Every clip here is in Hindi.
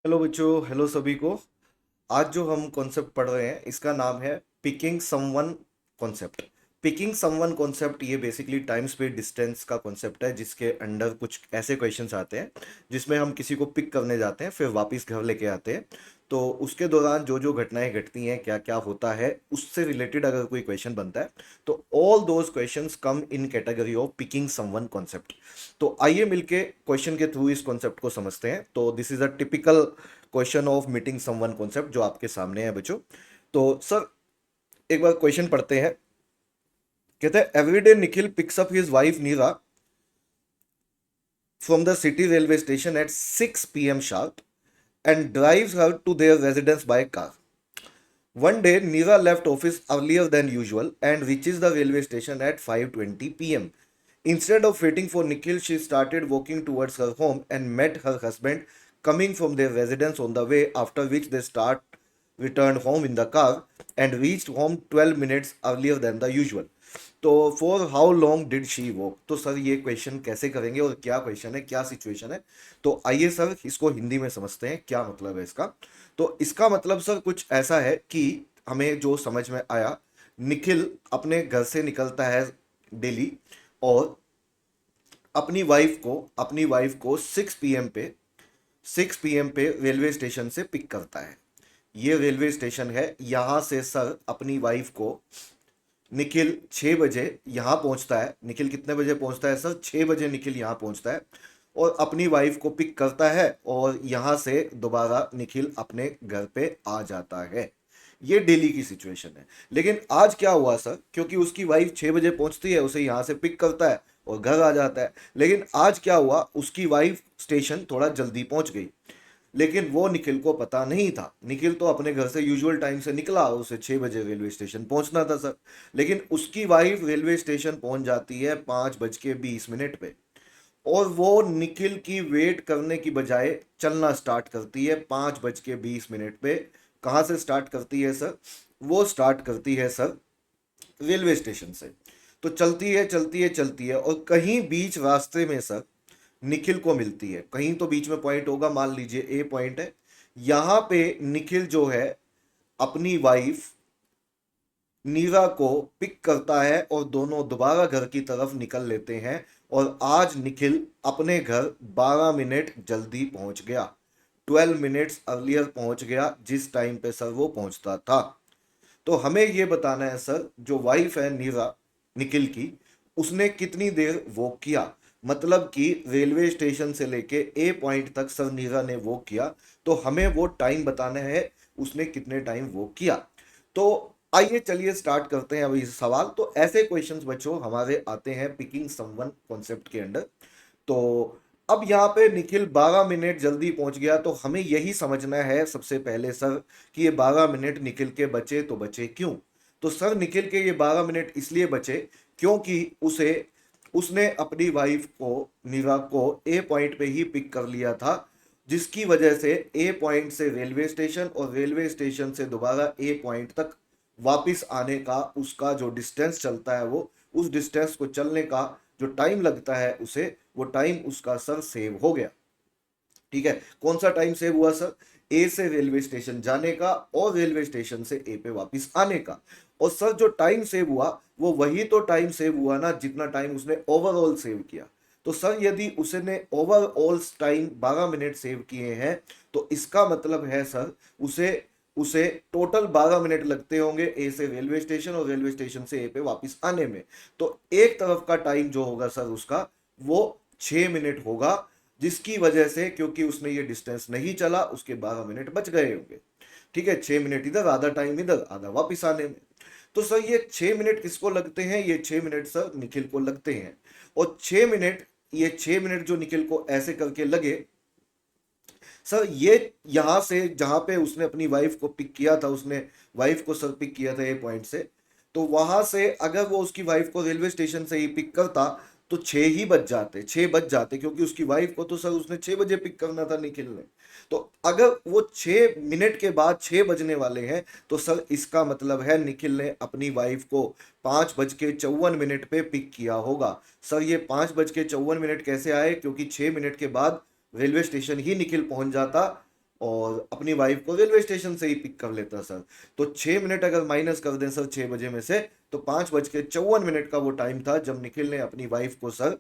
हेलो बच्चों, हेलो सभी को। आज जो हम कॉन्सेप्ट पढ़ रहे हैं इसका नाम है picking someone concept. Picking someone concept ये बेसिकली टाइम स्पेस डिस्टेंस का कॉन्सेप्ट है, जिसके अंडर कुछ ऐसे क्वेश्चंस आते हैं जिसमें हम किसी को पिक करने जाते हैं, फिर वापस घर लेके आते हैं। तो उसके दौरान जो जो घटनाएं घटती हैं, क्या क्या होता है, उससे रिलेटेड अगर कोई क्वेश्चन बनता है तो all those questions come in category of picking someone concept. तो आइए मिलके क्वेश्चन के थ्रू इस कॉन्सेप्ट को समझते हैं। तो this is a typical question of meeting someone concept जो आपके सामने है बच्चों। तो सर, एक बार क्वेश्चन पढ़ते हैं। कहते हैं everyday Nikhil picks up his wife Neera from the city railway station at 6 p.m. sharp and drives her to their residence by car. One day, Neera left office earlier than usual and reaches the railway station at 5:20 p.m. Instead of waiting for Nikhil, she started walking towards her home and met her husband coming from their residence on the way, after which they start returned home in the car and reached home 12 minutes earlier than the usual. तो for how long did she walk? तो सर ये क्वेश्चन कैसे करेंगे और क्या क्वेश्चन है, क्या सिचुएशन है? तो आइए सर इसको हिंदी में समझते हैं, क्या मतलब है इसका। तो इसका मतलब सर कुछ ऐसा है कि हमें जो समझ में आया, निखिल अपने घर से निकलता है डेली और अपनी वाइफ को 6 पीएम पे रेलवे स्टेशन से पिक करता है। ये रेलवे स्टेशन है। यहाँ से सर अपनी वाइफ को निखिल 6 बजे यहाँ पहुँचता है। निखिल कितने बजे पहुँचता है सर? 6 बजे निखिल यहाँ पहुँचता है और अपनी वाइफ को पिक करता है और यहाँ से दोबारा निखिल अपने घर पे आ जाता है। ये डेली की सिचुएशन है। लेकिन आज क्या हुआ सर? क्योंकि उसकी वाइफ 6 बजे पहुँचती है, उसे यहाँ से पिक करता है और घर आ जाता है। लेकिन आज क्या हुआ, उसकी वाइफ स्टेशन थोड़ा जल्दी पहुँच गई, लेकिन वो निखिल को पता नहीं था। निखिल तो अपने घर से यूजुअल टाइम से निकला, उसे 6 बजे रेलवे स्टेशन पहुंचना था सर। लेकिन उसकी वाइफ रेलवे स्टेशन पहुंच जाती है 5:20 पे और वो निखिल की वेट करने की बजाय चलना स्टार्ट करती है 5:20 पे। कहाँ से स्टार्ट करती है सर? वो स्टार्ट करती है सर रेलवे स्टेशन से। तो चलती है चलती है चलती है और कहीं बीच रास्ते में सर निखिल को मिलती है। कहीं तो बीच में पॉइंट होगा, मान लीजिए ए पॉइंट है। यहाँ पे निखिल जो है अपनी वाइफ नीरा को पिक करता है और दोनों दोबारा घर की तरफ निकल लेते हैं। और आज निखिल अपने घर 12 मिनट जल्दी पहुंच गया, 12 मिनट्स अर्लियर पहुंच गया जिस टाइम पे सर वो पहुंचता था। तो हमें ये बताना है सर, जो वाइफ है नीरा निखिल की, उसने कितनी देर वॉक किया। मतलब कि रेलवे स्टेशन से लेके ए पॉइंट तक सर नीरा ने वॉक किया, तो हमें वो टाइम बताना है उसने कितने टाइम वॉक किया। तो आइए चलिए स्टार्ट करते हैं अभी सवाल। तो ऐसे क्वेश्चंस बच्चों हमारे आते हैं पिकिंग समवन कॉन्सेप्ट के अंडर। तो अब यहाँ पे निखिल 12 मिनट जल्दी पहुंच गया, तो हमें यही समझना है सबसे पहले सर कि ये 12 मिनट निखिल के बचे, तो बचे क्यों? तो सर निखिल के ये 12 मिनट इसलिए बचे क्योंकि उसने अपनी वाइफ को, नीरा को, ए पॉइंट पे ही पिक कर लिया था, जिसकी वजह से ए पॉइंट से रेलवे स्टेशन और रेलवे स्टेशन से दोबारा ए पॉइंट तक वापस आने का उसका जो डिस्टेंस चलता है, वो उस डिस्टेंस को चलने का जो टाइम लगता है उसे, वो टाइम उसका सर सेव हो गया। ठीक है, कौन सा टाइम सेव हुआ सर? ए से रेलवे स्टेशन जाने का और रेलवे स्टेशन से ए पे वापस आने का। और सर जो टाइम सेव हुआ वो वही तो टाइम सेव हुआ ना जितना टाइम उसने ओवरऑल सेव किया। तो सर यदि उसने ओवरऑल टाइम 12 मिनट सेव किए हैं, तो इसका मतलब है सर उसे उसे टोटल 12 मिनट लगते होंगे ए से रेलवे स्टेशन और रेलवे स्टेशन से ए पे वापस आने में। तो एक तरफ का टाइम जो होगा सर उसका, वो 6 मिनट होगा, जिसकी वजह से, क्योंकि उसने ये डिस्टेंस नहीं चला, उसके 12 मिनट बच गए होंगे। ठीक है, 6 मिनट इधर, आधा टाइम इधर, आधा वापिस आने में। तो सर ये 6 मिनट किसको लगते हैं? ये 6 मिनट सर निखिल को लगते हैं। और 6 मिनट, ये 6 मिनट जो निखिल को ऐसे करके लगे सर, ये यहां से जहां पे उसने अपनी वाइफ को पिक किया था, उसने वाइफ को सर पिक किया था ए पॉइंट से, तो वहां से अगर वो उसकी वाइफ को रेलवे स्टेशन से ही पिक करता तो 6 बज जाते, क्योंकि उसकी वाइफ को तो सर उसने 6 बजे पिक करना था निखिल ने। तो अगर वो 6 मिनट के बाद 6 बजने वाले हैं, तो सर इसका मतलब है निखिल ने अपनी वाइफ को 5:54 पे पिक किया होगा। सर ये 5:54 कैसे आए? क्योंकि 6 मिनट के बाद रेलवे स्टेशन ही निखिल पहुंच जाता, और अपनी वाइफ को रेलवे स्टेशन से ही पिक कर लेता सर। तो 6 मिनट अगर माइनस कर दें सर 6 बजे में से, तो 5:54 का वो टाइम था जब निखिल ने अपनी वाइफ को सर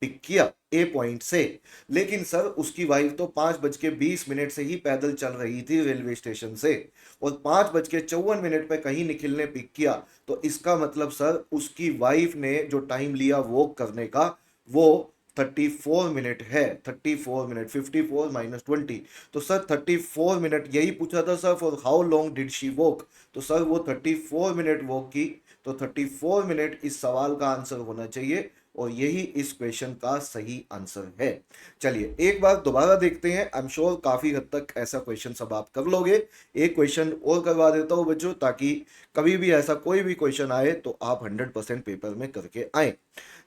पिक किया ए पॉइंट से। लेकिन सर उसकी वाइफ तो 5:20 से ही पैदल चल रही थी रेलवे स्टेशन से, और 5:54 पे कहीं निखिल ने पिक किया। तो इसका मतलब सर उसकी वाइफ ने जो टाइम लिया वॉक करने का, वो 34 मिनट है। 34 मिनट, 54 - 20, तो सर 34 मिनट यही पूछा था sir, for how long did she walk. तो सर वो 34 मिनट वॉक की, तो 34 मिनट इस सवाल का आंसर होना चाहिए, और यही इस क्वेश्चन का सही आंसर है। चलिए एक बार दोबारा देखते हैं, आई एम श्योर काफी हद तक ऐसा क्वेश्चन सब आप कर लोगे। एक क्वेश्चन और करवा देता हूं बच्चों, ताकि कभी भी ऐसा कोई भी क्वेश्चन आए तो आप 100% पेपर में करके आए।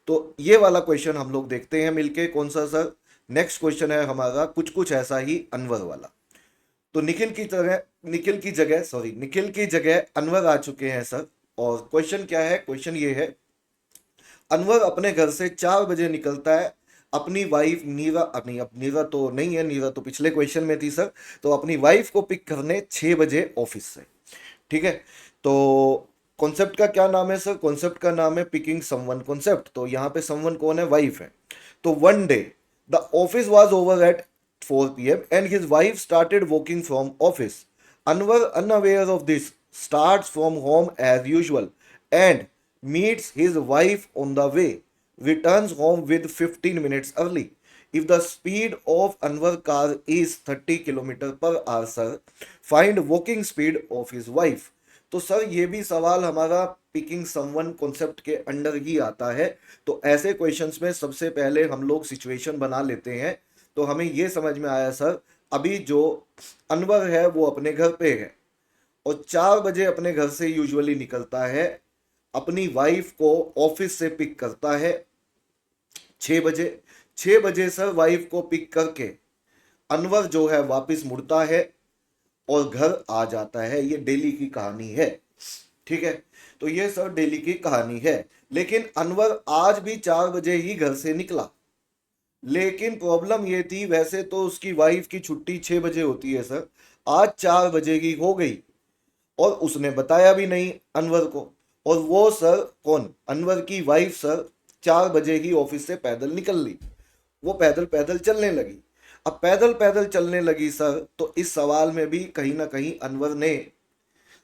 तो ये वाला क्वेश्चन हम लोग देखते हैं मिलके, कौन सा सर? नेक्स्ट क्वेश्चन है हमारा कुछ कुछ ऐसा ही अनवर वाला। तो निखिल की जगह अनवर आ चुके हैं सर। और क्वेश्चन क्या है? क्वेश्चन ये है, अनवर अपने घर से 4 बजे निकलता है अपनी वाइफ नीरा, अपनी, अब नीरा तो नहीं है, नीरा तो पिछले क्वेश्चन में थी सर। तो अपनी वाइफ को पिक करने 6 बजे ऑफिस से। ठीक है, तो कॉन्सेप्ट का क्या नाम है सर? कॉन्सेप्ट का नाम है पिकिंग समवन कॉन्सेप्ट। तो यहाँ पे समवन कौन है? वाइफ है। तो one day the office was over at 4 PM and his wife started walking from office. Anwar unaware of this starts from home as usual and meets his wife on the way, returns home with 15 minutes early. If the speed of Anwar car is 30 km per hour, sir, find walking speed of his wife. तो सर ये भी सवाल हमारा पिकिंग समवन कॉन्सेप्ट के अंडर ही आता है। तो ऐसे क्वेश्चंस में सबसे पहले हम लोग सिचुएशन बना लेते हैं। तो हमें ये समझ में आया सर, अभी जो अनवर है वो अपने घर पे है और 4 बजे अपने घर से यूजुअली निकलता है, अपनी वाइफ को ऑफिस से पिक करता है 6 बजे। 6 बजे सर वाइफ को पिक करके अनवर जो है वापस मुड़ता है और घर आ जाता है। ये डेली की कहानी है। ठीक है, तो ये सर डेली की कहानी है। लेकिन अनवर आज भी 4 बजे ही घर से निकला। लेकिन प्रॉब्लम ये थी, वैसे तो उसकी वाइफ की छुट्टी 6 बजे होती है सर, आज 4 बजे की हो गई और उसने बताया भी नहीं अनवर को। और वो सर कौन? अनवर की वाइफ सर 4 बजे ही ऑफिस से पैदल निकल ली। वो पैदल पैदल चलने लगी। अब पैदल पैदल चलने लगी सर, तो इस सवाल में भी कहीं ना कहीं अनवर ने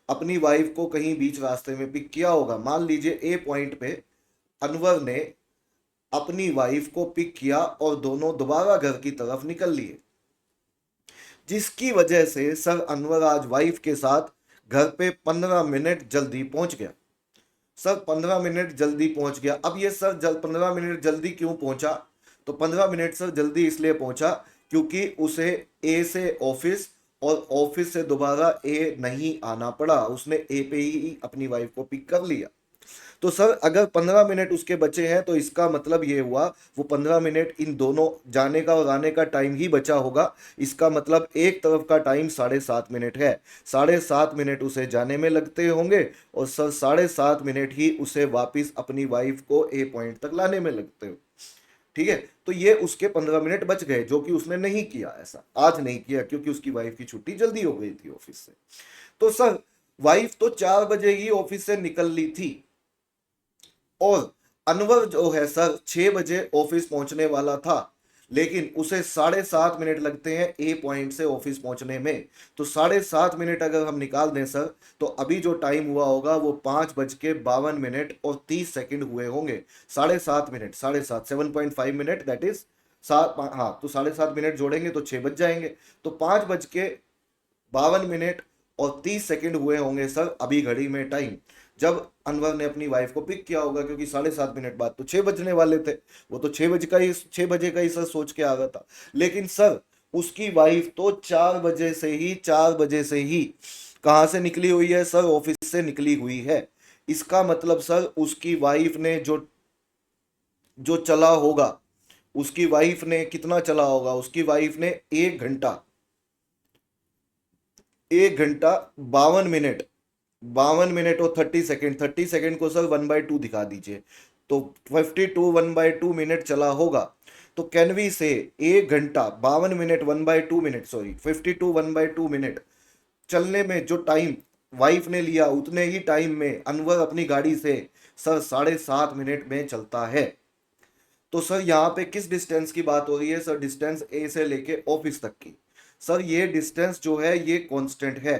अपनी वाइफ को कहीं बीच रास्ते में पिक किया होगा। मान लीजिए ए पॉइंट पे अनवर ने अपनी वाइफ को पिक किया और दोनों दोबारा घर की तरफ निकल लिए, जिसकी वजह से सर अनवर आज वाइफ के साथ घर पे 15 मिनट जल्दी पहुंच गया। सर 15 मिनट जल्दी पहुंच गया। अब ये सर 15 मिनट जल्दी क्यों पहुंचा? तो 15 मिनट सर जल्दी इसलिए पहुंचा क्योंकि उसे ए से ऑफिस और ऑफिस से दोबारा ए नहीं आना पड़ा। उसने ए पे ही अपनी वाइफ को पिक कर लिया। तो सर अगर 15 मिनट उसके बचे हैं तो इसका मतलब ये हुआ वो 15 मिनट इन दोनों जाने का और आने का टाइम ही बचा होगा। इसका मतलब एक तरफ का टाइम 7.5 मिनट है। 7.5 मिनट उसे जाने में लगते होंगे और सर 7.5 मिनट ही उसे वापिस अपनी वाइफ को ए पॉइंट तक लाने में लगते हो। ठीक है, तो ये उसके 15 मिनट बच गए, जो कि उसने नहीं किया। ऐसा आज नहीं किया क्योंकि उसकी वाइफ की छुट्टी जल्दी हो गई थी ऑफिस से। तो सर वाइफ तो 4 बजे ही ऑफिस से निकल ली थी और अनवर जो है सर 6 बजे ऑफिस पहुंचने वाला था, लेकिन उसे 7.5 मिनट लगते हैं ए पॉइंट से ऑफिस पहुंचने में। तो 7.5 मिनट अगर हम निकाल दें सर, तो अभी जो टाइम हुआ होगा वो 5:52 और 30 सेकंड हुए होंगे। 7.5 मिनट, 7.5, 7.5 मिनट, दैट इज 7, हाँ, तो 7.5 मिनट जोड़ेंगे तो 6 बज जाएंगे। तो 5:52 और 30 सेकंड हुए होंगे सर अभी घड़ी में टाइम, जब अनवर ने अपनी वाइफ को पिक किया होगा। क्योंकि 7.5 मिनट बाद तो 6 बजने वाले थे। वो तो 6 बजे का ही सर सोच के आ रहा था। लेकिन सर उसकी वाइफ तो 4 बजे से ही कहाँ से निकली हुई है सर? ऑफिस से निकली हुई है। इसका मतलब सर उसकी वाइफ ने जो जो चला होगा, उसकी वाइफ ने कितना चला होगा? उसकी वाइफ ने 1 घंटा 1 घंटा 52 मिनट, 52 मिनट और 30 सेकेंड, 30 सेकेंड को सर 1/2 दिखा दीजिए, तो 52 1/2 मिनट चला होगा। तो कैन वी से 1 घंटा 52 मिनट 1/2 मिनट, सॉरी 52 1/2 मिनट चलने में जो टाइम वाइफ ने लिया, उतने ही टाइम में अनवर अपनी गाड़ी से सर 7.5 मिनट में चलता है। तो सर यहाँ पे किस डिस्टेंस की बात हो रही है सर? डिस्टेंस ए से लेके ऑफिस तक की। सर ये डिस्टेंस जो है ये कांस्टेंट है।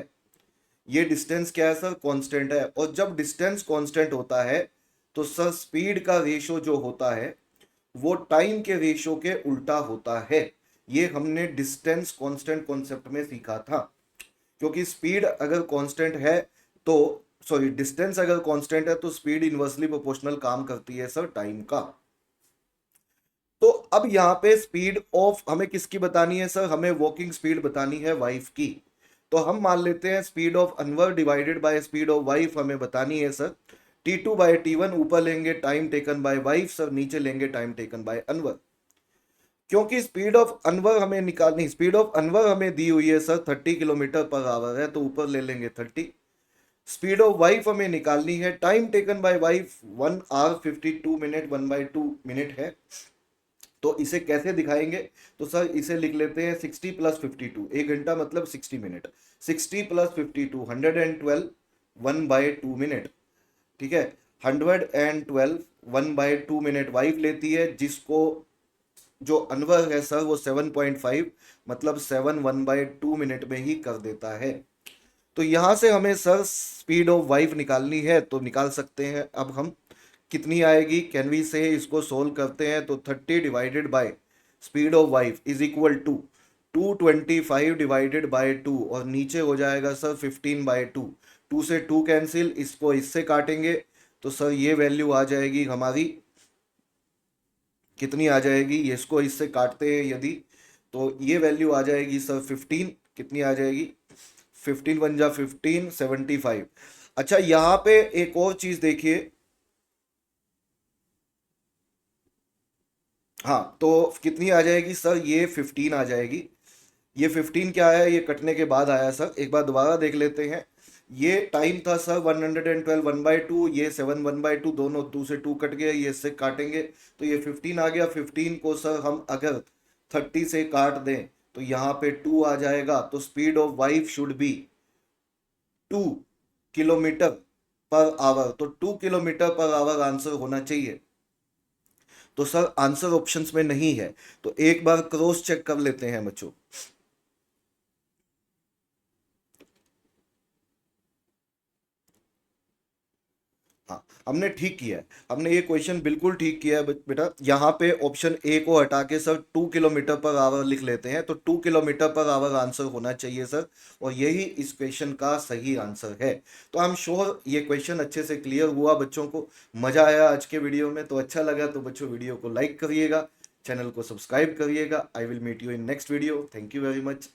ये डिस्टेंस क्या है सर? कांस्टेंट है। और जब डिस्टेंस कांस्टेंट होता है तो सर स्पीड का रेशो जो होता है वो टाइम के रेशो के उल्टा होता है। ये हमने डिस्टेंस कांस्टेंट कॉन्सेप्ट में सीखा था। क्योंकि स्पीड अगर कांस्टेंट है तो सॉरी डिस्टेंस अगर कांस्टेंट है तो स्पीड इनवर्सली प्रोपोर्शनल काम करती है सर टाइम का। तो अब यहाँ पे स्पीड ऑफ हमें किसकी बतानी है सर? हमें वॉकिंग स्पीड बतानी है वाइफ की। तो हम मान लेते हैं speed of Anwar divided by speed of wife हमें बतानी है सर। T2/T1 ऊपर लेंगे time taken by wife sir, नीचे लेंगे टाइम टेकन बाय अनवर। क्योंकि स्पीड ऑफ अनवर हमें निकालनी, स्पीड ऑफ अनवर हमें दी हुई है सर 30 किलोमीटर पर आवर है, तो ऊपर ले लेंगे 30। स्पीड ऑफ वाइफ हमें निकालनी है, time taken by wife 1 hour 52 minute 1/2 minute है। तो इसे कैसे दिखाएंगे? तो सर इसे लिख लेते हैं 60 + 52, 1 घंटा मतलब 60 मिनट, 60 + 52 112 1/2 मिनट। ठीक है, 112 1/2 मिनट वाइफ लेती है, जिसको जो अनवर है सर वो 7.5 मतलब 7 1/2 मिनट में ही कर देता है। तो यहां से हमें सर स्पीड ऑफ वाइफ निकालनी है, तो निकाल सकते हैं अब हम। कितनी आएगी? कैन वी से इसको सोल्व करते हैं तो 30 divided by speed of wife is equal to 225 divided by 2 और नीचे हो जाएगा सर 15/2। 2 से 2 कैंसिल, इसको इससे काटेंगे तो सर ये वैल्यू आ जाएगी हमारी, कितनी आ जाएगी? ये इसको इससे काटते हैं यदि तो ये वैल्यू आ जाएगी सर 15। कितनी आ जाएगी? 15 वन जा 15 75। अच्छा यहाँ पे एक और चीज देखिए। हाँ तो कितनी आ जाएगी सर? ये 15 आ जाएगी। ये 15 क्या है? ये कटने के बाद आया सर, एक बार दोबारा देख लेते हैं। ये टाइम था सर 112 1/2, ये 7 1/2, दोनों 2 से 2 कट गए, ये इससे काटेंगे तो ये 15 आ गया। 15 को सर हम अगर 30 से काट दें तो यहाँ पे 2 आ जाएगा। तो speed of wife should be 2 kilometre per hour. तो 2 किलोमीटर पर आवर आंसर होना चाहिए। तो सर आंसर ऑप्शंस में नहीं है, तो एक बार क्रॉस चेक कर लेते हैं बच्चों। हाँ हमने ठीक किया है, हमने ये क्वेश्चन बिल्कुल ठीक किया है बेटा। यहाँ पे ऑप्शन ए को हटा के सर 2 किलोमीटर पर आवर लिख लेते हैं, तो 2 किलोमीटर पर आवर आंसर होना चाहिए सर, और यही इस क्वेश्चन का सही आंसर है। तो आई एम श्योर ये क्वेश्चन अच्छे से क्लियर हुआ, बच्चों को मजा आया आज के वीडियो में। तो अच्छा लगा तो बच्चों वीडियो को लाइक करिएगा, चैनल को सब्सक्राइब करिएगा। I will meet you in next video. Thank you very much.